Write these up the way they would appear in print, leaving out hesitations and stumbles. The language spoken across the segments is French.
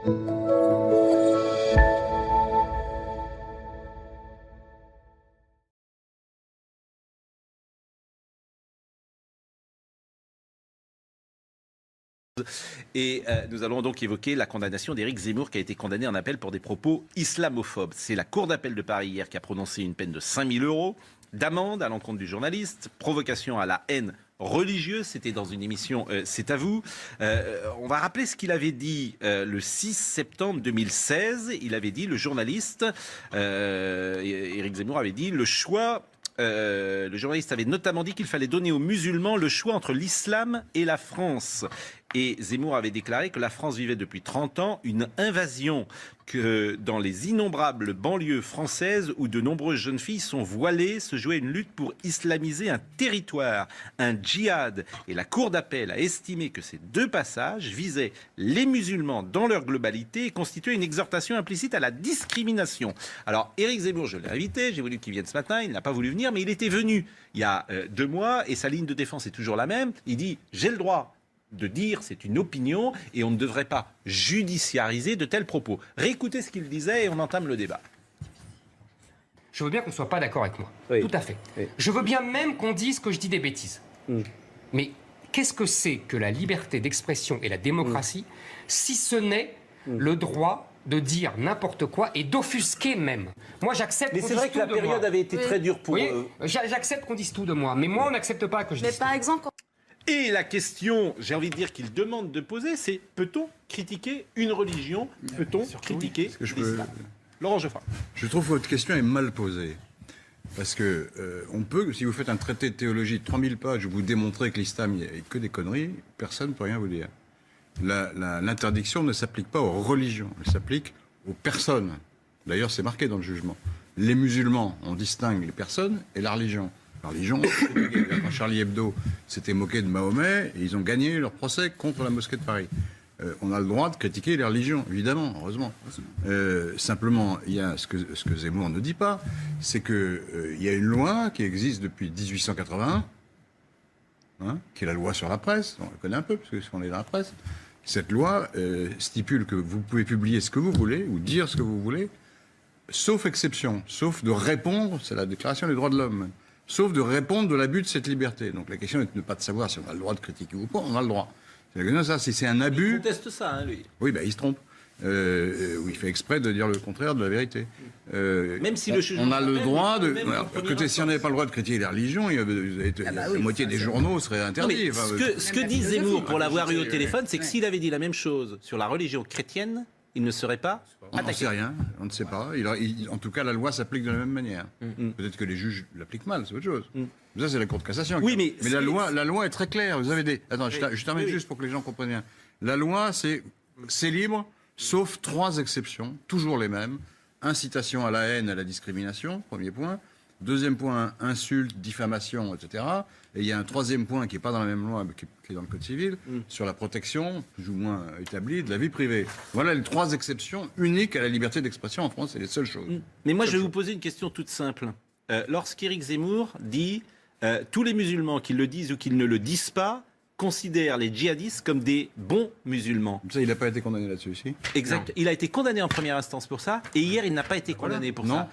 Et nous allons donc évoquer la condamnation d'Éric Zemmour qui a été condamné en appel pour des propos islamophobes. C'est la Cour d'appel de Paris hier qui a prononcé une peine de 5 000 € d'amende à l'encontre du journaliste, provocation à la haine religieuse, c'était dans une émission C'est à vous. On va rappeler ce qu'il avait dit le 6 septembre 2016. Il avait dit, le journaliste, Éric Zemmour avait dit, le journaliste avait notamment dit qu'il fallait donner aux musulmans le choix entre l'islam et la France. Et Zemmour avait déclaré que la France vivait depuis 30 ans une invasion, que dans les innombrables banlieues françaises où de nombreuses jeunes filles sont voilées, se jouait une lutte pour islamiser un territoire, un djihad. Et la Cour d'appel a estimé que ces deux passages visaient les musulmans dans leur globalité et constituaient une exhortation implicite à la discrimination. Alors, Éric Zemmour, je l'ai invité, j'ai voulu qu'il vienne ce matin, il n'a pas voulu venir, mais il était venu il y a 2 mois et sa ligne de défense est toujours la même. Il dit « j'ai le droit de dire, c'est une opinion et on ne devrait pas judiciariser de tels propos ». Réécoutez ce qu'il disait et on entame le débat. Je veux bien qu'on ne soit pas d'accord avec moi. Oui. Tout à fait. Oui. Je veux bien même qu'on dise que je dis des bêtises. Mais qu'est-ce que c'est que la liberté d'expression et la démocratie, si ce n'est le droit de dire n'importe quoi et d'offusquer même. Moi, j'accepte. Mais c'est vrai que la période avait été très dure pour eux. J'accepte qu'on dise tout de moi, mais moi, on n'accepte pas que je dise. Mais par exemple, Et la question, j'ai envie de dire qu'il demande de poser, c'est peut-on critiquer une religion? Peut-on critiquer l'islam? Laurent Geoffrin. Je trouve que votre question est mal posée. Parce que on peut, si vous faites un traité de théologie de 3000 pages où vous démontrez que l'islam, il n'y a que des conneries, personne ne peut rien vous dire. L'interdiction ne s'applique pas aux religions, elle s'applique aux personnes. D'ailleurs, c'est marqué dans le jugement. Les musulmans, on distingue les personnes et la religion. La religion, quand Charlie Hebdo s'était moqué de Mahomet, et ils ont gagné leur procès contre la mosquée de Paris. On a le droit de critiquer les religions, évidemment, heureusement. Simplement, il y a ce que Zemmour ne dit pas, c'est qu'il y a une loi qui existe depuis 1881, qui est la loi sur la presse, on la connaît un peu, parce qu'on est dans la presse. Cette loi stipule que vous pouvez publier ce que vous voulez, ou dire ce que vous voulez, sauf exception, sauf de répondre, c'est la Déclaration des droits de l'homme, sauf de répondre de l'abus de cette liberté. Donc la question n'est pas de savoir si on a le droit de critiquer ou pas, on a le droit. Ça, si c'est un abus... Il conteste ça, lui. Oui, il se trompe. Il fait exprès de dire le contraire de la vérité. Même si le jugement... On a le droit de... Écoutez, si on n'avait pas le droit de critiquer les religions, la moitié des journaux seraient interdits. Ce que dit Zemmour, pour l'avoir eu au téléphone, c'est que s'il avait dit la même chose sur la religion chrétienne, il ne serait pas attaqué. On n'en sait rien, on ne sait pas. En tout cas, la loi s'applique de la même manière. Peut-être que les juges l'appliquent mal, c'est autre chose. Ça, c'est la Cour de cassation. Oui, mais la loi est très claire. Vous avez des... Attends, je termine juste pour que les gens comprennent bien. La loi, c'est libre, sauf 3 exceptions, toujours les mêmes. Incitation à la haine, à la discrimination, premier point. Deuxième point, insulte, diffamation, etc. Et il y a un 3e point qui n'est pas dans la même loi, mais qui est dans le Code civil, sur la protection, plus ou moins établie, de la vie privée. Voilà les 3 exceptions uniques à la liberté d'expression en France, c'est les seules choses. Mais moi, je vais vous poser une question toute simple. Lorsqu'Éric Zemmour dit tous les musulmans, qu'ils le disent ou qu'ils ne le disent pas, considère les djihadistes comme des bons musulmans. Ça, il n'a pas été condamné là-dessus, ici. Exact. Il a été condamné en première instance pour ça, et hier, il n'a pas été condamné pour ça.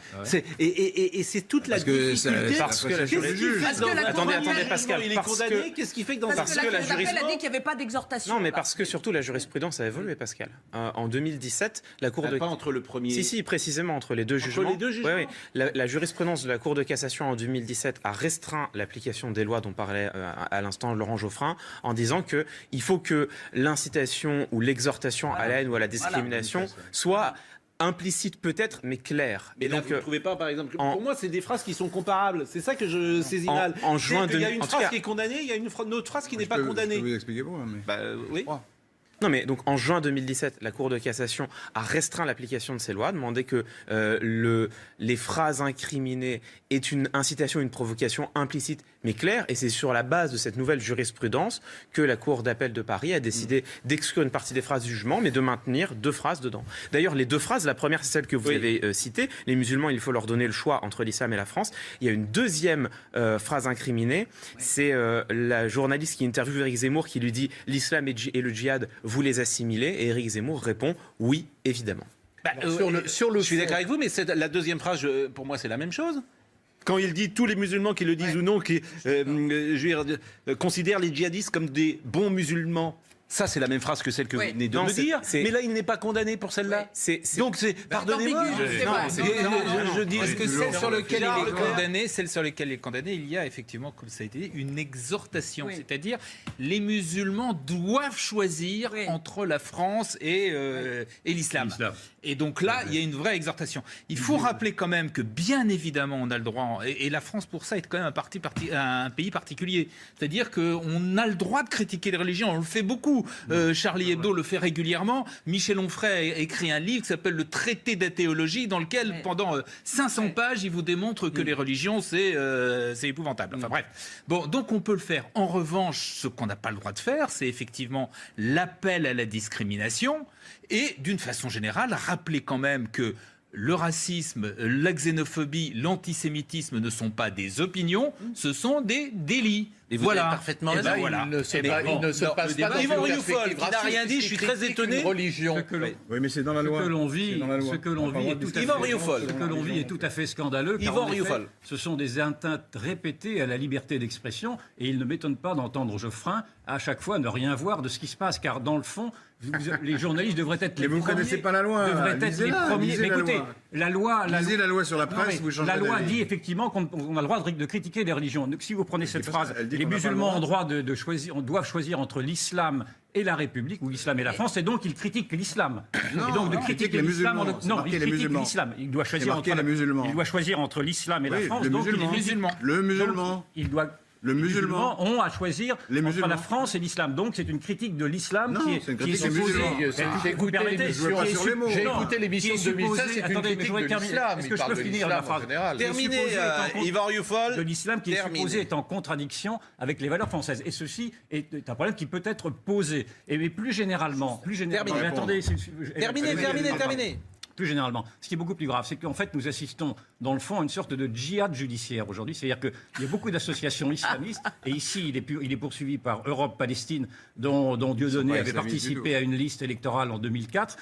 Et c'est toute la difficulté. Parce que la juge... Attendez, Pascal. Il est condamné, qu'est-ce qui fait que dans parce que la jurisprudence a dit qu'il n'y avait pas d'exhortation. Non, mais parce que surtout la jurisprudence a évolué, Pascal. En 2017, la Cour de... Pas entre le premier... Si, précisément, entre les deux jugements. Les deux jugements. Oui. La jurisprudence de la Cour de cassation en 2017 a restreint l'application des lois dont parlait à l'instant Laurent Geoffrin, en disant qu'il faut que l'incitation ou l'exhortation à la haine ou à la discrimination soit implicite peut-être, mais claire. Mais donc, vous ne trouvez pas, par exemple... Pour moi, c'est des phrases qui sont comparables. C'est ça que je saisis mal. En juin il y a une phrase qui est condamnée, il y a une autre phrase qui n'est pas condamnée. Je peux vous expliquer pourquoi, mais... oui. Non, mais donc en juin 2017, la Cour de cassation a restreint l'application de ces lois, demandé que les phrases incriminées aient une incitation, une provocation implicite, mais claire, et c'est sur la base de cette nouvelle jurisprudence que la Cour d'appel de Paris a décidé d'exclure une partie des phrases du jugement, mais de maintenir 2 phrases dedans. D'ailleurs, les 2 phrases, la première, c'est celle que vous avez citée, les musulmans, il faut leur donner le choix entre l'islam et la France. Il y a une deuxième phrase incriminée, c'est la journaliste qui interviewe Éric Zemmour qui lui dit « l'islam et le djihad, vous les assimilez ?» et Éric Zemmour répond « oui, évidemment ». Je suis d'accord avec vous, mais la deuxième phrase, pour moi, c'est la même chose. Quand il dit tous les musulmans qui le disent ou non, qui considèrent les djihadistes comme des bons musulmans. Ça, c'est la même phrase que celle que vous venez de me dire. Mais là, il n'est pas condamné pour celle-là. Donc, pardonnez-moi. Je dis que celle sur laquelle il est condamné, il y a effectivement, comme ça a été dit, une exhortation. C'est-à-dire, les musulmans doivent choisir entre la France et l'islam. Et donc là, il y a une vraie exhortation. Il faut rappeler quand même que, bien évidemment, on a le droit, et la France, pour ça, est quand même un pays particulier. C'est-à-dire qu'on a le droit de critiquer les religions. On le fait beaucoup. Charlie Hebdo le fait régulièrement. Michel Onfray a écrit un livre qui s'appelle Le Traité d'athéologie, dans lequel, pendant 500 pages, il vous démontre que les religions, c'est épouvantable. Enfin bref. Bon, donc on peut le faire. En revanche, ce qu'on n'a pas le droit de faire, c'est effectivement l'appel à la discrimination et, d'une façon générale, rappeler quand même que le racisme, la xénophobie, l'antisémitisme ne sont pas des opinions, ce sont des délits. Et vous avez parfaitement raison. Il ne se passe pas dans Yvan une Rioufol, qui n'a rien dit, je suis très étonné. Religion. Oui, mais c'est dans la loi. Ce que l'on vit est tout à fait scandaleux. Yvan Rioufol. Ce sont des atteintes répétées à la liberté d'expression et il ne m'étonne pas d'entendre Geoffrin à chaque fois ne rien voir de ce qui se passe, car dans le fond, les journalistes devraient être les premiers. Mais vous ne connaissez pas la loi. Devraient être les premiers. Mais écoutez, la loi sur la presse, vous changez la loi d'avis. dit effectivement qu'on a le droit de critiquer les religions. Donc, si vous prenez cette phrase, les musulmans ont le droit de choisir, doivent choisir entre l'islam et la République, ou l'islam et la France, et donc il critique l'islam. Et donc de critiquer l'islam, non, il critique l'islam. Il doit choisir entre l'islam et la France. Donc il est musulman. Le musulman. Les musulmans ont à choisir entre la France et l'islam. Donc c'est une critique de l'islam qui est supposée. J'ai écouté l'émission de 2016, c'est une critique de l'islam. Est-ce que je peux finir la phrase? Terminé, Yvan Rioufol. De l'islam qui est supposé être en contradiction avec les valeurs françaises. Et ceci est un problème qui peut être posé. Et plus généralement... Terminé. Plus généralement, ce qui est beaucoup plus grave, c'est qu'en fait, nous assistons, dans le fond, à une sorte de djihad judiciaire aujourd'hui. C'est-à-dire qu'il y a beaucoup d'associations islamistes, et ici, il est poursuivi par Europe-Palestine, dont Dieudonné avait participé à une liste électorale en 2004.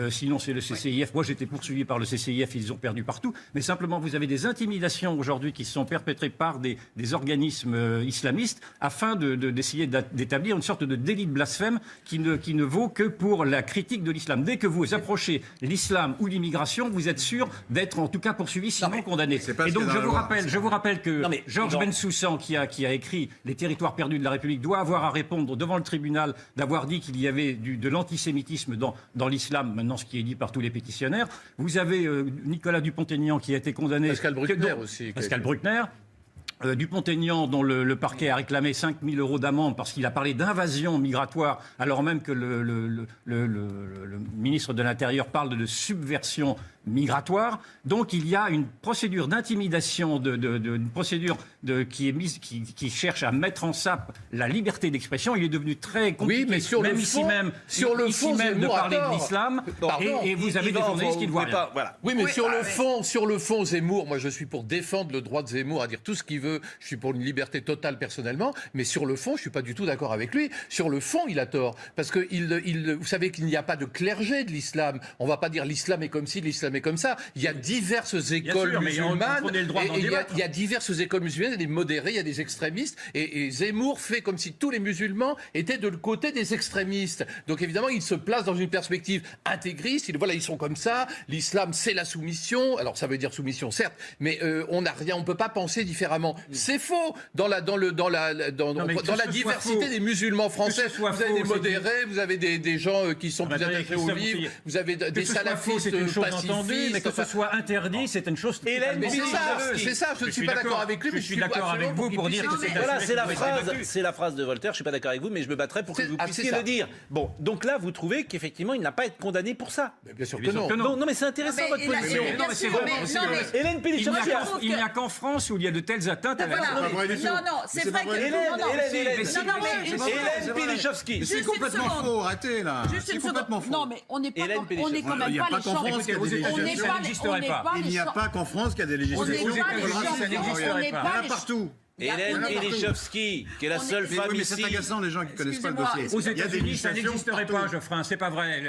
Sinon, c'est le CCIF. Moi, j'étais poursuivi par le CCIF, ils ont perdu partout. Mais simplement, vous avez des intimidations aujourd'hui qui sont perpétrées par des organismes islamistes afin d'essayer d'établir une sorte de délit de blasphème qui ne vaut que pour la critique de l'islam. Dès que vous approchez l'islam ou l'immigration, vous êtes sûr d'être en tout cas poursuivi, sinon condamné. Et donc je vous rappelle que Georges Bensoussan, qui a écrit Les territoires perdus de la République, doit avoir à répondre devant le tribunal d'avoir dit qu'il y avait de l'antisémitisme dans l'islam, maintenant ce qui est dit par tous les pétitionnaires. Vous avez Nicolas Dupont-Aignan qui a été condamné... Pascal Bruckner aussi. Pascal Bruckner. Dupont-Aignan, dont le parquet a réclamé 5 000 € d'amende parce qu'il a parlé d'invasion migratoire, alors même que le ministre de l'Intérieur parle de subversion migratoire. Donc il y a une procédure d'intimidation, une procédure qui cherche à mettre en sape la liberté d'expression. Il est devenu très compliqué, oui, mais sur même le ici fond, même, sur le fond, de parler de l'islam. Et vous avez des journalistes qui ne voient rien. Voilà. Oui, mais sur le fond, Zemmour, moi je suis pour défendre le droit de Zemmour à dire tout ce qu'il veut. Je suis pour une liberté totale personnellement, mais sur le fond, je suis pas du tout d'accord avec lui. Sur le fond, il a tort, parce que vous savez qu'il n'y a pas de clergé de l'islam. On va pas dire l'islam est comme ci, l'islam est comme ça. Il y a diverses écoles musulmanes. Il y a diverses écoles musulmanes. Il y a des modérés, il y a des extrémistes. Et Zemmour fait comme si tous les musulmans étaient de le côté des extrémistes. Donc évidemment, il se place dans une perspective intégriste. Ils sont comme ça. L'islam, c'est la soumission. Alors ça veut dire soumission, certes, mais on peut pas penser différemment. C'est faux. Dans la diversité des musulmans français, vous avez des modérés, vous avez des gens qui sont plus attachés au livre, vous avez des salafistes pacifistes. entendu, mais que ce soit interdit, c'est une chose. Hélène Mais Pilichowski. c'est ça, je ne suis pas d'accord avec lui, mais Je suis d'accord avec vous pour dire que c'est Voilà, c'est la assuré. phrase, c'est la phrase de Voltaire. Je suis pas d'accord avec vous, mais je me battrai pour que vous puissiez le dire. Bon, donc là, vous trouvez qu'effectivement, il n'a pas à être condamné pour ça. Mais bien sûr que Bien sûr non. que non. Non, mais c'est intéressant votre position. Non, mais c'est vraiment. Hélène Pilichowski. Il n'y a qu'en France où il y a de telles atteintes à la Voilà. pas vrai du tout. Non, c'est vrai que... Hélène Pilichowski. C'est complètement faux, arrêtez là. Juste C'est une seconde. complètement faux. Non, mais on n'est pas Hélène Pilichowski. quand même Il n'y a pas pas les qu'en champions. France qu'il y a des Écoutez, On n'est législations. pas n'existerait pas. Il n'y a pas qu'en France qu'il y a des On n'est législations. pas les États-Unis, ça champions. n'existerait On pas. n'est Il y en a les- partout. Hélène Pilichowski, qui est la seule Mais, femme oui, mais c'est ici. agaçant les gens qui ne connaissent pas le Excusez-moi. dossier. Aux Il y a des États-Unis, ça législations n'existerait pas, partout. Geoffrin, c'est pas vrai.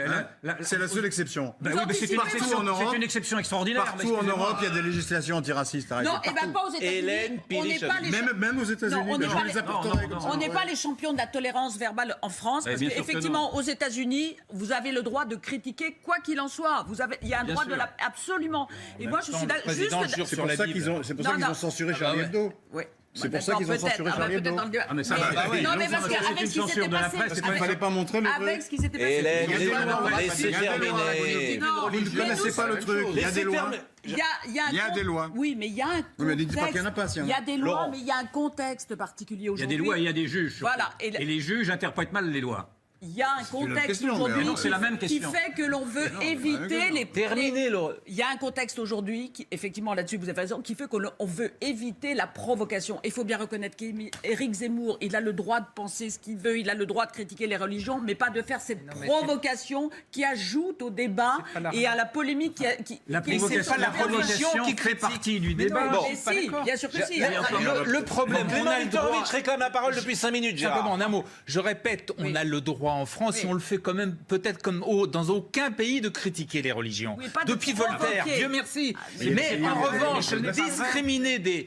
C'est la seule exception. Bah oui, mais c'est une Partout exception, en Europe, c'est une exception extraordinaire. Partout mais en excusez-moi. Europe, il y a des législations antiracistes. Arrêtez. Non, et bien pas aux États-Unis. Hélène On n'est pas les Même aux États-Unis, Non, on n'est je pas les les- apporterai non, comme ça. On n'est pas les champions de la tolérance verbale en France, parce bien sûr que qu'effectivement, aux États-Unis, vous avez le droit de critiquer quoi qu'il en soit. Il y a un droit sûr. de la... Absolument. Et moi, je suis le président juste... jure C'est sur pour la ça Bible. qu'ils Non, ont non. censuré Charlie Hebdo. Oui. C'est Bah, pour ça qu'ils ont d'accord, censuré peut-être. Charlie Ah, bah, Hebdo. peut-être dans le- Ah, mais ça, Mais- bah, oui, non, mais donc, parce c'est qu'avec une ce qui censure s'était de la passé... presse, c'est Il ne fallait pas montrer le Avec truc. ce qui s'était passé... Hélène, Il y a des lois. laissez Il y a des lois. terminer. Non, Vous ne mais connaissez nous, pas le truc. Il y a des lois. Il y a Il y a des lois. Oui, mais il y a un contexte. mais dites pas qu'il y en a pas, s'il y en a. Il y a des lois, Laurent. mais il y a un contexte particulier Il y a aujourd'hui. des lois et il y a des juges. surtout. Voilà. Et les juges interprètent mal les lois. Il y a un contexte question, mais aujourd'hui non, c'est la même qui question. fait que l'on veut éviter les... Terminez, Laurent. Il y a un contexte aujourd'hui, effectivement là-dessus vous avez raison, qui fait qu'on veut éviter la provocation. Il faut bien reconnaître qu'Éric Zemmour, il a le droit de penser ce qu'il veut, il a le droit de critiquer les religions, mais pas de faire cette provocation qui ajoute au débat et à la polémique La qui provocation, c'est la pas la provocation qui fait partie du débat. Bon. Mais si, bien sûr que si. Le problème, On Clément a le droit. Viktorovitch réclame la parole depuis 5 minutes, Gérard. Simplement en un mot, je répète, on a le droit en France, et on le fait quand même peut-être comme dans aucun pays, de critiquer les religions. Oui, pas de Depuis provoquer. Voltaire, Dieu merci. Mais en revanche, discriminer des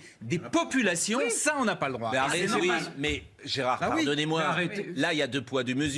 populations, ça on n'a pas le droit. Mais Et arrêtez, c'est oui, normal. mais Gérard, Ah oui, pardonnez-moi. mais arrêtez. Là, il y a 2 poids, 2 mesures.